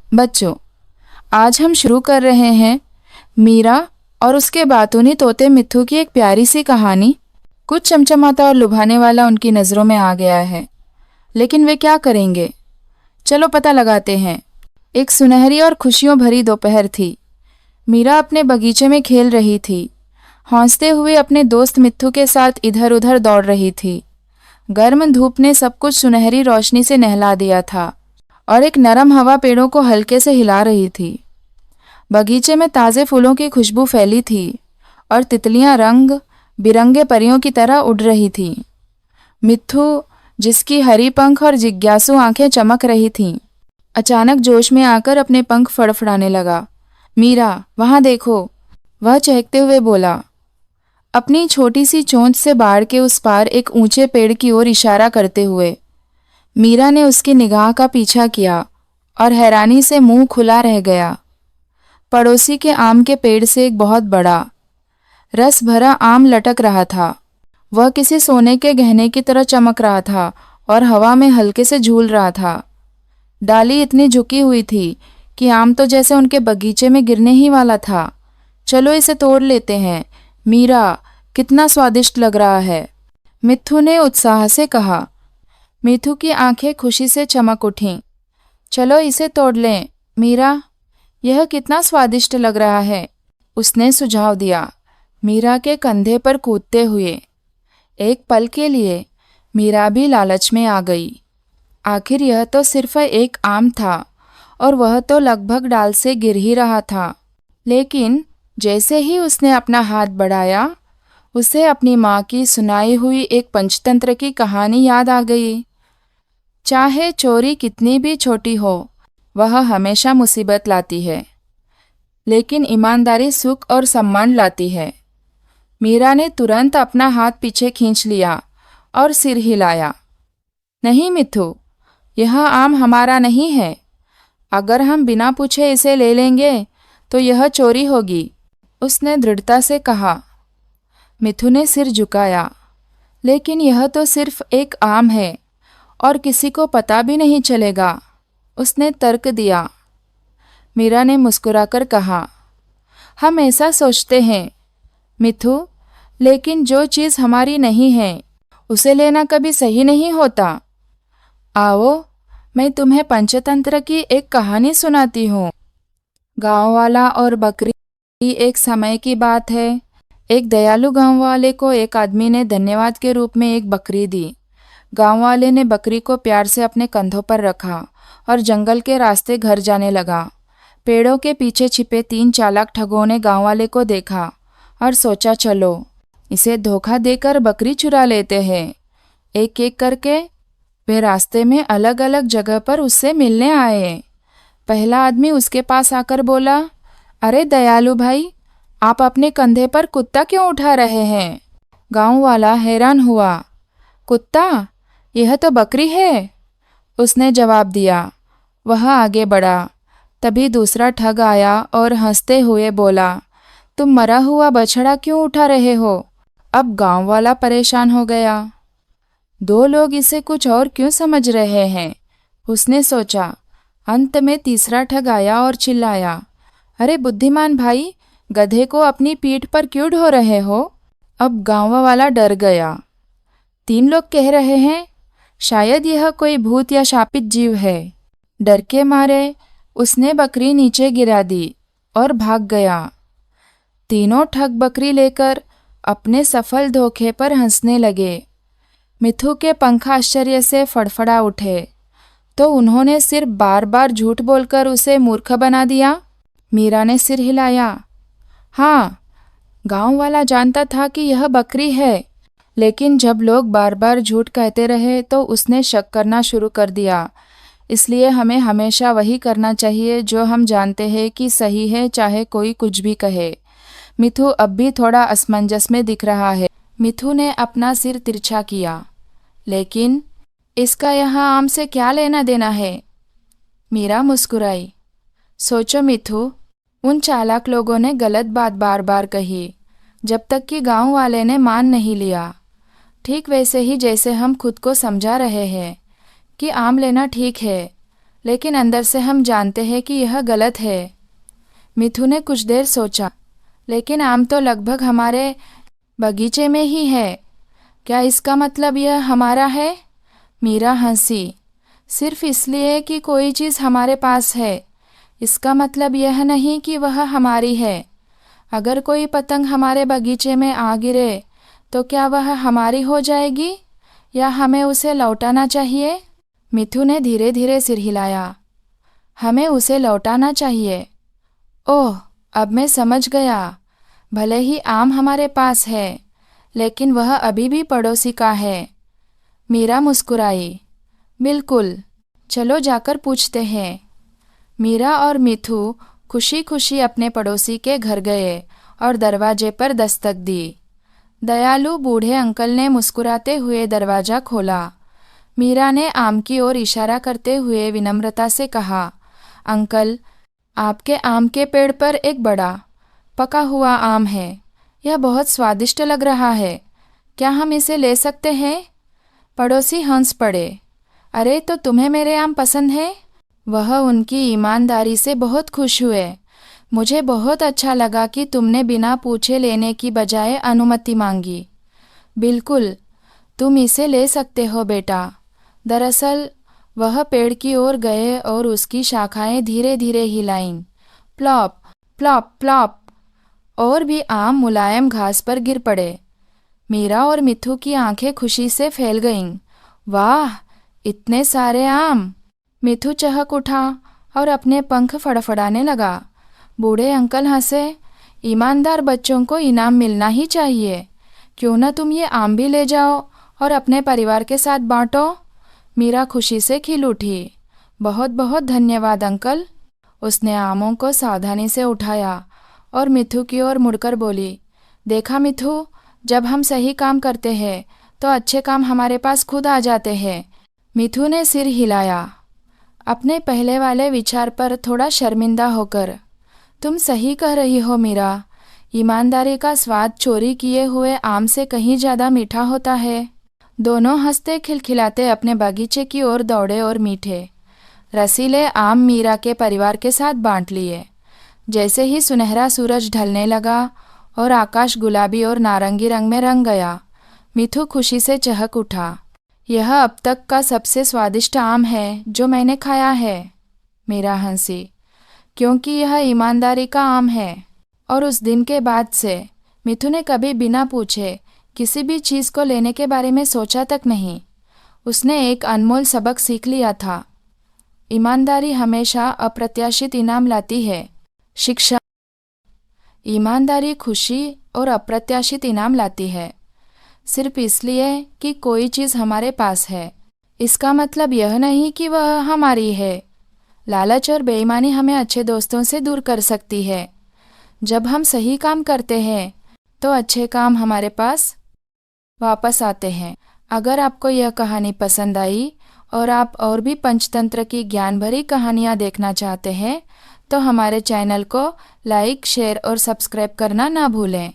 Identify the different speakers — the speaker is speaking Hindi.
Speaker 1: बच्चों, आज हम शुरू कर रहे हैं मीरा और उसके बातूनी तोते मिट्ठू की एक प्यारी सी कहानी। कुछ चमचमाता और लुभाने वाला उनकी नज़रों में आ गया है, लेकिन वे क्या करेंगे? चलो पता लगाते हैं। एक सुनहरी और खुशियों भरी दोपहर थी। मीरा अपने बगीचे में खेल रही थी, हौंसते हुए अपने दोस्त मिट्ठू के साथ इधर उधर दौड़ रही थी। गर्म धूप ने सब कुछ सुनहरी रोशनी से नहला दिया था और एक नरम हवा पेड़ों को हल्के से हिला रही थी। बगीचे में ताज़े फूलों की खुशबू फैली थी और तितलियां रंग बिरंगे परियों की तरह उड़ रही थीं। मिट्ठू, जिसकी हरी पंख और जिज्ञासु आंखें चमक रही थीं, अचानक जोश में आकर अपने पंख फड़फड़ाने लगा। मीरा, वहां देखो, वह चहकते हुए बोला, अपनी छोटी सी चोंच से बाड़ के उस पार एक ऊंचे पेड़ की ओर इशारा करते हुए। मीरा ने उसकी निगाह का पीछा किया और हैरानी से मुंह खुला रह गया। पड़ोसी के आम के पेड़ से एक बहुत बड़ा, रस भरा आम लटक रहा था। वह किसी सोने के गहने की तरह चमक रहा था और हवा में हल्के से झूल रहा था। डाली इतनी झुकी हुई थी कि आम तो जैसे उनके बगीचे में गिरने ही वाला था। चलो इसे तोड़ लेते हैं। मीरा, कितना स्वादिष्ट लग रहा है, मिट्ठू ने उत्साह से कहा। मिट्ठू की आंखें खुशी से चमक उठीं। चलो इसे तोड़ लें, मीरा, यह कितना स्वादिष्ट लग रहा है, उसने सुझाव दिया, मीरा के कंधे पर कूदते हुए। एक पल के लिए मीरा भी लालच में आ गई। आखिर यह तो सिर्फ एक आम था और वह तो लगभग डाल से गिर ही रहा था। लेकिन जैसे ही उसने अपना हाथ बढ़ाया, उसे अपनी माँ की सुनाई हुई एक पंचतंत्र की कहानी याद आ गई। चाहे चोरी कितनी भी छोटी हो, वह हमेशा मुसीबत लाती है, लेकिन ईमानदारी सुख और सम्मान लाती है। मीरा ने तुरंत अपना हाथ पीछे खींच लिया और सिर हिलाया। नहीं मिट्ठू, यह आम हमारा नहीं है। अगर हम बिना पूछे इसे ले लेंगे तो यह चोरी होगी, उसने दृढ़ता से कहा। मिट्ठू ने सिर झुकाया। लेकिन यह तो सिर्फ एक आम है और किसी को पता भी नहीं चलेगा, उसने तर्क दिया। मीरा ने मुस्कुराकर कहा, हम ऐसा सोचते हैं मिट्ठू, लेकिन जो चीज़ हमारी नहीं है उसे लेना कभी सही नहीं होता। आओ, मैं तुम्हें पंचतंत्र की एक कहानी सुनाती हूँ। गाँव वाला और बकरी। एक समय की बात है। एक दयालु गाँव वाले को एक आदमी ने धन्यवाद के रूप में एक बकरी दी। गाँव वाले ने बकरी को प्यार से अपने कंधों पर रखा और जंगल के रास्ते घर जाने लगा। पेड़ों के पीछे छिपे 3 चालाक ठगों ने गाँव वाले को देखा और सोचा, चलो इसे धोखा देकर बकरी चुरा लेते हैं। एक एक करके वे रास्ते में अलग अलग जगह पर उससे मिलने आए। पहला आदमी उसके पास आकर बोला, अरे दयालु भाई, आप अपने कंधे पर कुत्ता क्यों उठा रहे हैं? गाँव वाला हैरान हुआ। कुत्ता? यह तो बकरी है, उसने जवाब दिया। वह आगे बढ़ा। तभी दूसरा ठग आया और हंसते हुए बोला, तुम मरा हुआ बछड़ा क्यों उठा रहे हो? अब गाँव वाला परेशान हो गया। 2 लोग इसे कुछ और क्यों समझ रहे हैं, उसने सोचा। अंत में तीसरा ठग आया और चिल्लाया, अरे बुद्धिमान भाई, गधे को अपनी पीठ पर क्यों ढो रहे हो? अब गाँव वाला डर गया। 3 लोग कह रहे हैं, शायद यह कोई भूत या शापित जीव है। डर के मारे उसने बकरी नीचे गिरा दी और भाग गया। तीनों ठग बकरी लेकर अपने सफल धोखे पर हंसने लगे। मिट्ठू के पंख आश्चर्य से फड़फड़ा उठे, तो उन्होंने सिर्फ बार बार झूठ बोलकर उसे मूर्ख बना दिया। मीरा ने सिर हिलाया। हाँ, गांव वाला जानता था कि यह बकरी है, लेकिन जब लोग बार बार झूठ कहते रहे तो उसने शक करना शुरू कर दिया। इसलिए हमें हमेशा वही करना चाहिए जो हम जानते हैं कि सही है, चाहे कोई कुछ भी कहे। मिट्ठू अब भी थोड़ा असमंजस में दिख रहा है। मिट्ठू ने अपना सिर तिरछा किया। लेकिन इसका यहाँ आम से क्या लेना देना है? मीरा मुस्कुराई। सोचो मिट्ठू, उन चालाक लोगों ने गलत बात बार बार कही, जब तक कि गांव वाले ने मान नहीं लिया। ठीक वैसे ही जैसे हम खुद को समझा रहे हैं कि आम लेना ठीक है, लेकिन अंदर से हम जानते हैं कि यह गलत है। मिथु ने कुछ देर सोचा। लेकिन आम तो लगभग हमारे बगीचे में ही है। क्या इसका मतलब यह हमारा है? मीरा हंसी। सिर्फ इसलिए कि कोई चीज़ हमारे पास है, इसका मतलब यह नहीं कि वह हमारी है। अगर कोई पतंग हमारे बगीचे में आ गिरे तो क्या वह हमारी हो जाएगी या हमें उसे लौटाना चाहिए? मिथु ने धीरे धीरे सिर हिलाया। हमें उसे लौटाना चाहिए। ओह, अब मैं समझ गया। भले ही आम हमारे पास है, लेकिन वह अभी भी पड़ोसी का है। मीरा मुस्कुराई। बिल्कुल, चलो जाकर पूछते हैं। मीरा और मिथु खुशी खुशी अपने पड़ोसी के घर गए और दरवाजे पर दस्तक दी। दयालु बूढ़े अंकल ने मुस्कुराते हुए दरवाज़ा खोला। मीरा ने आम की ओर इशारा करते हुए विनम्रता से कहा, अंकल, आपके आम के पेड़ पर एक बड़ा पका हुआ आम है। यह बहुत स्वादिष्ट लग रहा है। क्या हम इसे ले सकते हैं? पड़ोसी हंस पड़े। अरे, तो तुम्हें मेरे आम पसंद है? वह उनकी ईमानदारी से बहुत खुश हुए। मुझे बहुत अच्छा लगा कि तुमने बिना पूछे लेने की बजाय अनुमति मांगी। बिल्कुल, तुम इसे ले सकते हो बेटा। दरअसल वह पेड़ की ओर गए और उसकी शाखाएं धीरे धीरे हिलाईं। प्लॉप प्लॉप प्लॉप, और भी आम मुलायम घास पर गिर पड़े। मीरा और मिथु की आंखें खुशी से फैल गईं। वाह, इतने सारे आम! मिथु चहक उठा और अपने पंख फड़फड़ाने लगा। बूढ़े अंकल हंसे। ईमानदार बच्चों को इनाम मिलना ही चाहिए। क्यों न तुम ये आम भी ले जाओ और अपने परिवार के साथ बांटो। मीरा खुशी से खिल उठी। बहुत बहुत धन्यवाद अंकल। उसने आमों को सावधानी से उठाया और मिथु की ओर मुड़कर बोली, देखा मिथु, जब हम सही काम करते हैं तो अच्छे काम हमारे पास खुद आ जाते हैं। मिथु ने सिर हिलाया, अपने पहले वाले विचार पर थोड़ा शर्मिंदा होकर। तुम सही कह रही हो मीरा। ईमानदारी का स्वाद चोरी किए हुए आम से कहीं ज़्यादा मीठा होता है। दोनों हंसते खिलखिलाते अपने बगीचे की ओर दौड़े और मीठे रसीले आम मीरा के परिवार के साथ बांट लिए। जैसे ही सुनहरा सूरज ढलने लगा और आकाश गुलाबी और नारंगी रंग में रंग गया, मिथु खुशी से चहक उठा। यह अब तक का सबसे स्वादिष्ट आम है जो मैंने खाया है। मीरा हंसी, क्योंकि यह ईमानदारी का आम है। और उस दिन के बाद से मिथु ने कभी बिना पूछे किसी भी चीज़ को लेने के बारे में सोचा तक नहीं। उसने एक अनमोल सबक सीख लिया था। ईमानदारी हमेशा अप्रत्याशित इनाम लाती है। शिक्षा। ईमानदारी खुशी और अप्रत्याशित इनाम लाती है। सिर्फ इसलिए कि कोई चीज़ हमारे पास है, इसका मतलब यह नहीं कि वह हमारी है। लालच और बेईमानी हमें अच्छे दोस्तों से दूर कर सकती है। जब हम सही काम करते हैं तो अच्छे काम हमारे पास वापस आते हैं। अगर आपको यह कहानी पसंद आई और आप और भी पंचतंत्र की ज्ञान भरी कहानियाँ देखना चाहते हैं तो हमारे चैनल को लाइक, शेयर और सब्सक्राइब करना ना भूलें।